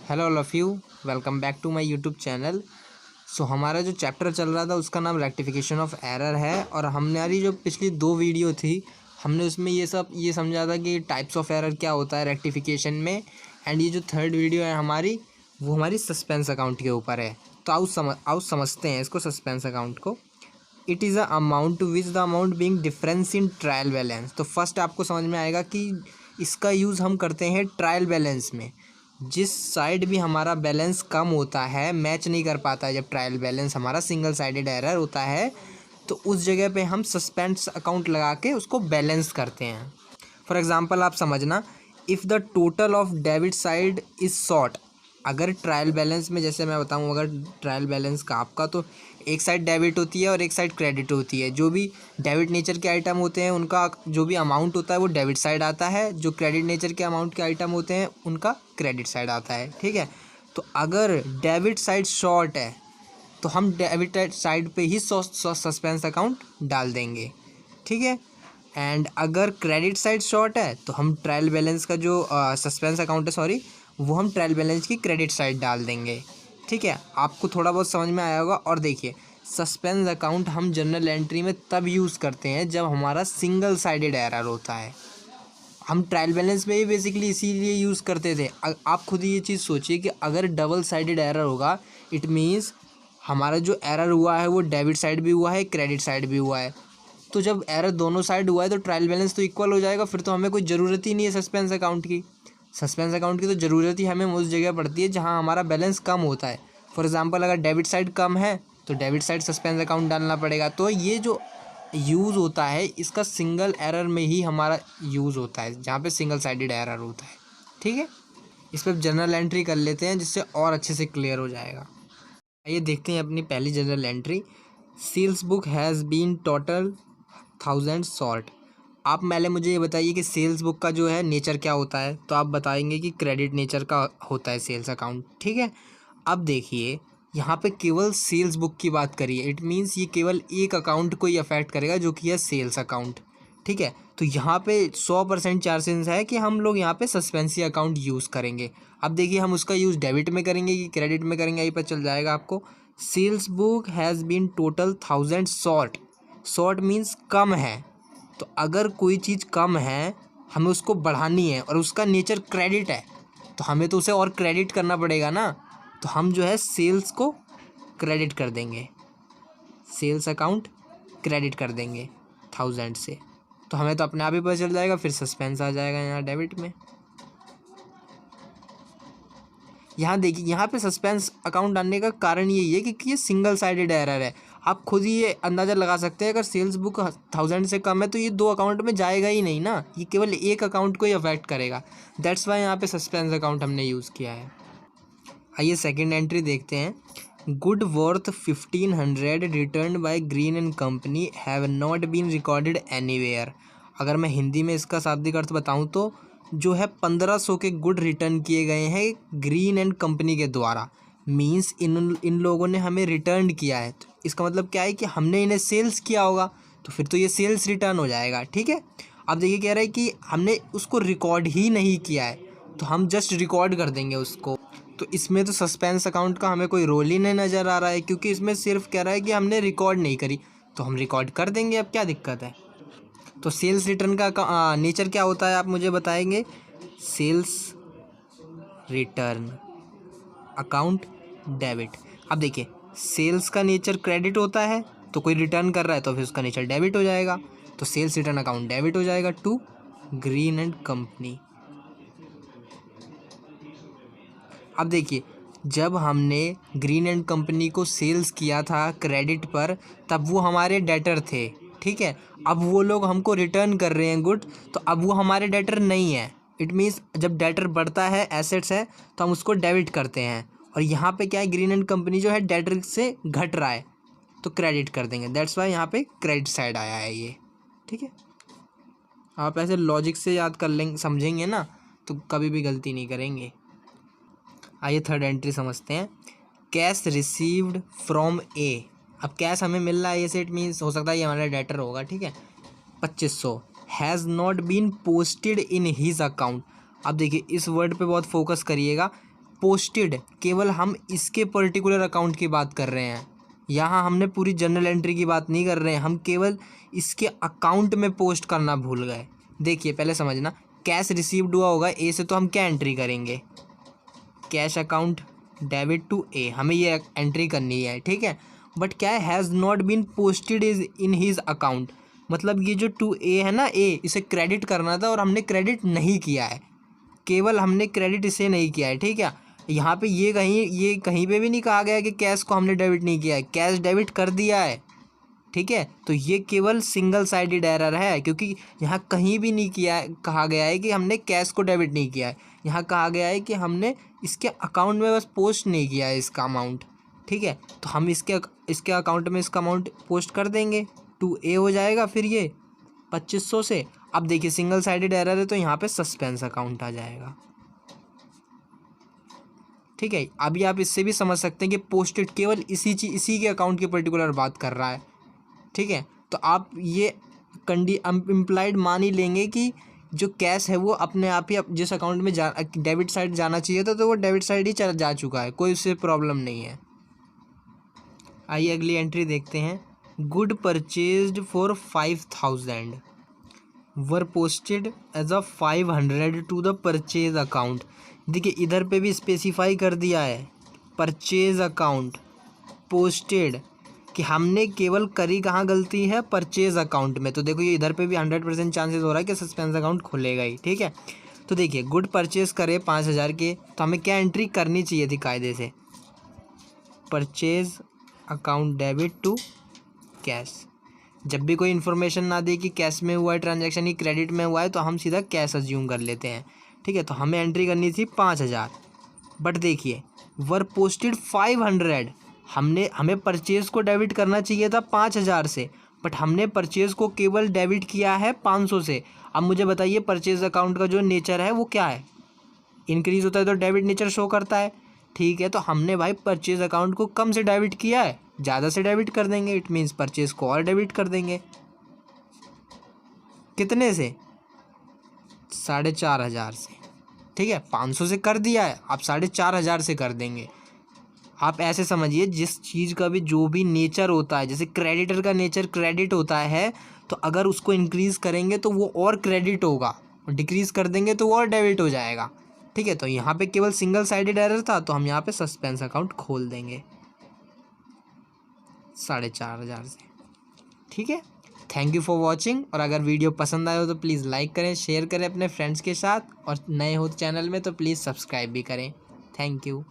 Hello all of you, welcome back to my YouTube channel. So हमारा जो chapter चल रहा था उसका नाम रेक्टिफिकेशन ऑफ एरर है। और हमारी जो पिछली दो वीडियो थी हमने उसमें ये समझा था कि टाइप्स ऑफ एरर क्या होता है रेक्टिफिकेशन में। एंड ये जो थर्ड वीडियो है हमारी, वो हमारी सस्पेंस अकाउंट के ऊपर है। तो आओ समझते हैं इसको, सस्पेंस अकाउंट को। It is a amount which the amount being difference in trial balance. तो फर्स्ट आपको समझ में आएगा कि इसका यूज़ हम करते हैं ट्रायल बैलेंस में। जिस साइड भी हमारा बैलेंस कम होता है, मैच नहीं कर पाता है, जब ट्रायल बैलेंस हमारा सिंगल साइडेड एरर होता है, तो उस जगह पे हम सस्पेंस अकाउंट लगा के उसको बैलेंस करते हैं। फॉर एग्ज़ाम्पल आप समझना, if the total of debit side is short. अगर ट्रायल बैलेंस में, जैसे मैं बताऊं, अगर ट्रायल बैलेंस का आपका, तो एक साइड डेबिट होती है और एक साइड क्रेडिट होती है। जो भी डेबिट नेचर के आइटम होते हैं उनका जो भी अमाउंट होता है वो डेबिट साइड आता है, जो क्रेडिट नेचर के अमाउंट के आइटम होते हैं उनका क्रेडिट साइड आता है। ठीक है, तो अगर डेबिट साइड शॉर्ट है तो हम डेबिट साइड पे ही सस्पेंस अकाउंट डाल देंगे। ठीक है, एंड अगर क्रेडिट साइड शॉर्ट है तो हम ट्रायल बैलेंस का जो सस्पेंस अकाउंट है, सॉरी, वो हम ट्रायल बैलेंस की क्रेडिट साइड डाल देंगे। ठीक है, आपको थोड़ा बहुत समझ में आया होगा। और देखिए, सस्पेंस अकाउंट हम जनरल एंट्री में तब यूज़ करते हैं जब हमारा सिंगल साइडेड एरर होता है। हम ट्रायल बैलेंस में ही बेसिकली इसीलिए यूज़ करते थे। आप खुद ही ये चीज़ सोचिए कि अगर डबल साइडेड एरर होगा, इट मीन्स हमारा जो एरर हुआ है वो डेबिट साइड भी हुआ है, क्रेडिट साइड भी हुआ है। तो जब एरर दोनों साइड हुआ है तो ट्रायल बैलेंस तो इक्वल हो जाएगा, फिर तो हमें कोई ज़रूरत ही नहीं है सस्पेंस अकाउंट की। सस्पेंस अकाउंट की तो ज़रूरत ही हमें उस जगह पड़ती है जहाँ हमारा बैलेंस कम होता है। फॉर एग्ज़ाम्पल, अगर डेबिट साइड कम है तो डेबिट साइड सस्पेंस अकाउंट डालना पड़ेगा। तो ये जो यूज़ होता है इसका सिंगल एरर में ही हमारा यूज़ होता है, जहाँ पे सिंगल साइडेड एरर होता है। ठीक है, इस पर जनरल एंट्री कर लेते हैं जिससे और अच्छे से क्लियर हो जाएगा। आइए देखते हैं अपनी पहली general entry. Sales book has been total 1000 short. आप पहले मुझे ये बताइए कि सेल्स बुक का जो है नेचर क्या होता है। तो आप बताएंगे कि क्रेडिट नेचर का होता है सेल्स अकाउंट। ठीक है, अब देखिए, यहाँ पे केवल सेल्स बुक की बात करिए, इट मीन्स ये केवल एक अकाउंट को ही अफेक्ट करेगा जो कि है सेल्स अकाउंट। ठीक है, तो यहाँ पे 100% चांसेस है कि हम लोग यहाँ पे सस्पेंसी अकाउंट यूज़ करेंगे। अब देखिए, हम उसका यूज़ डेबिट में करेंगे कि क्रेडिट में करेंगे, यही पता चल जाएगा आपको। Sales book has been total 1000 short. Short means कम है। तो अगर कोई चीज़ कम है, हमें उसको बढ़ानी है और उसका नेचर क्रेडिट है, तो हमें तो उसे और क्रेडिट करना पड़ेगा ना। तो हम जो है सेल्स को क्रेडिट कर देंगे, सेल्स अकाउंट क्रेडिट कर देंगे 1000 से। तो हमें तो अपने आप ही पता चल जाएगा, फिर सस्पेंस आ जाएगा यहाँ डेबिट में। यहाँ देखिए, यहाँ पे सस्पेंस अकाउंट डालने का कारण यही है कि ये सिंगल साइडेड एरर है। आप खुद ही ये अंदाज़ा लगा सकते हैं, अगर सेल्स बुक 1000 से कम है तो ये दो अकाउंट में जाएगा ही नहीं ना, ये केवल एक अकाउंट को ही अफेक्ट करेगा। दैट्स वाई यहाँ पे सस्पेंस अकाउंट हमने यूज़ किया है। आइए सेकंड एंट्री देखते हैं। Good worth 1500 return by Green and company have not been recorded anywhere. अगर मैं हिंदी में इसका शाब्दिक अर्थ बताऊं तो जो है 1500 के गुड रिटर्न किए गए हैं ग्रीन एंड कंपनी के द्वारा। मींस इन लोगों ने हमें रिटर्न किया है। तो इसका मतलब क्या है कि हमने इन्हें सेल्स किया होगा, तो फिर तो ये सेल्स रिटर्न हो जाएगा। ठीक है, अब देखिए, कह रहा है कि हमने उसको रिकॉर्ड ही नहीं किया है, तो हम जस्ट रिकॉर्ड कर देंगे उसको। तो इसमें तो सस्पेंस अकाउंट का हमें कोई रोल ही नहीं नज़र आ रहा है, क्योंकि इसमें सिर्फ कह रहा है कि हमने रिकॉर्ड नहीं करी, तो हम रिकॉर्ड कर देंगे, अब क्या दिक्कत है। तो सेल्स रिटर्न का नेचर क्या होता है आप मुझे बताएंगे। Sales return account debit. अब देखिए, सेल्स का नेचर क्रेडिट होता है, तो कोई रिटर्न कर रहा है तो फिर उसका नेचर डेबिट हो जाएगा, तो सेल्स रिटर्न अकाउंट डेबिट हो जाएगा टू ग्रीन एंड कंपनी। अब देखिए, जब हमने ग्रीन एंड कंपनी को सेल्स किया था क्रेडिट पर, तब वो हमारे डेटर थे। ठीक है, अब वो लोग हमको रिटर्न कर रहे हैं गुड, तो अब वो हमारे डेटर नहीं है। इट मीन्स जब डेटर बढ़ता है, एसेट्स है, तो हम उसको डेबिट करते हैं। और यहाँ पे क्या है, ग्रीन एंड कंपनी जो है डेटर से घट रहा है, तो क्रेडिट कर देंगे। दैट्स वाई यहाँ पे क्रेडिट साइड आया है ये। ठीक है, आप ऐसे लॉजिक से याद कर लेंगे, समझेंगे ना, तो कभी भी गलती नहीं करेंगे। आइए थर्ड एंट्री समझते हैं। कैश रिसीव्ड फ्रॉम ए। अब कैश हमें मिल रहा है, ये सेट मीन्स हो सकता है ये हमारा डेटर होगा। ठीक है, 2500 has not been posted in his account. अब देखिए, इस वर्ड पे बहुत फोकस करिएगा। पोस्टेड केवल हम इसके पर्टिकुलर अकाउंट की बात कर रहे हैं, यहाँ हमने पूरी जर्नल एंट्री की बात नहीं कर रहे हैं, हम केवल इसके अकाउंट में पोस्ट करना भूल गए। देखिए पहले समझना, कैश रिसीव्ड हुआ होगा ए से, तो हम क्या एंट्री करेंगे, कैश अकाउंट डेबिट टू ए, हमें ये एंट्री करनी है, ठीक है। बट क्या है, has not been posted is in his account, मतलब ये जो टू ए है ना, ए इसे क्रेडिट करना था और हमने क्रेडिट नहीं किया है, केवल हमने क्रेडिट इसे नहीं किया है, ठीक है। यहाँ पे ये कहीं पे भी नहीं कहा गया कि कैश को हमने डेबिट नहीं किया है, कैश डेबिट कर दिया है, ठीक है। तो ये केवल सिंगल साइडेड एरर है, क्योंकि यहाँ कहीं भी नहीं कहा गया है कि हमने कैश को डेबिट नहीं किया है, यहाँ कहा गया है कि हमने इसके अकाउंट में बस पोस्ट नहीं किया है इसका अमाउंट, ठीक है। तो हम इसके अकाउंट में इसका अमाउंट पोस्ट कर देंगे, टू ए हो जाएगा फिर ये 2500 से। अब देखिए सिंगल साइडेड एरर है तो यहाँ पे सस्पेंस अकाउंट आ जाएगा, ठीक है। अभी आप इससे भी समझ सकते हैं कि पोस्टेड केवल इसी के अकाउंट की पर्टिकुलर बात कर रहा है, ठीक है। तो आप ये इम्प्लाइड मान ही लेंगे कि जो कैश है वो अपने आप ही जिस अकाउंट में डेबिट साइड जाना चाहिए था तो वो डेबिट साइड ही जा चुका है, कोई उससे प्रॉब्लम नहीं है। आइए अगली एंट्री देखते हैं। Good purchased for 5000 were posted as a 500 to the purchase account. देखिए इधर पे भी स्पेसिफाई कर दिया है परचेज अकाउंट पोस्टेड, कि हमने केवल करी कहाँ गलती है, परचेज अकाउंट में। तो देखो ये इधर पे भी 100% चांसेस हो रहा है कि सस्पेंस अकाउंट खुलेगा ही, ठीक है। तो देखिए गुड परचेज करे 5000 के, तो हमें क्या एंट्री करनी चाहिए थी कायदे से, purchase account debit to cash. जब भी कोई इन्फॉर्मेशन ना दे कि कैश में हुआ है ट्रांजैक्शन, ही क्रेडिट में हुआ है, तो हम सीधा कैश अज्यूम कर लेते हैं, ठीक है। तो हमें एंट्री करनी थी 5000, बट देखिए वर पोस्टेड 500, हमें परचेज़ को डेबिट करना चाहिए था 5000 से, बट हमने परचेज़ को केवल डेबिट किया है 500 से। अब मुझे बताइए परचेज़ अकाउंट का जो नेचर है वो क्या है, इंक्रीज़ होता है तो डेबिट नेचर शो करता है, ठीक है। तो हमने भाई परचेज़ अकाउंट को कम से डेबिट किया है, ज़्यादा से डेबिट कर देंगे, इट मीन्स परचेज़ को और डेबिट कर देंगे। कितने से, 4500 से, ठीक है। 500 से कर दिया है, आप 4500 से कर देंगे। आप ऐसे समझिए, जिस चीज़ का भी जो भी नेचर होता है, जैसे क्रेडिटर का नेचर क्रेडिट होता है, तो अगर उसको इंक्रीज़ करेंगे तो वो और क्रेडिट होगा, और डिक्रीज़ कर देंगे तो वो और डेबिट हो जाएगा, ठीक है। तो यहाँ पे केवल सिंगल साइडेड एरर था, तो हम यहाँ पे सस्पेंस अकाउंट खोल देंगे 4500 से, ठीक है। थैंक यू फॉर वॉचिंग, और अगर वीडियो पसंद आए हो तो प्लीज़ लाइक करें, शेयर करें अपने फ्रेंड्स के साथ, और नए हो चैनल में तो प्लीज़ सब्सक्राइब भी करें। Thank you.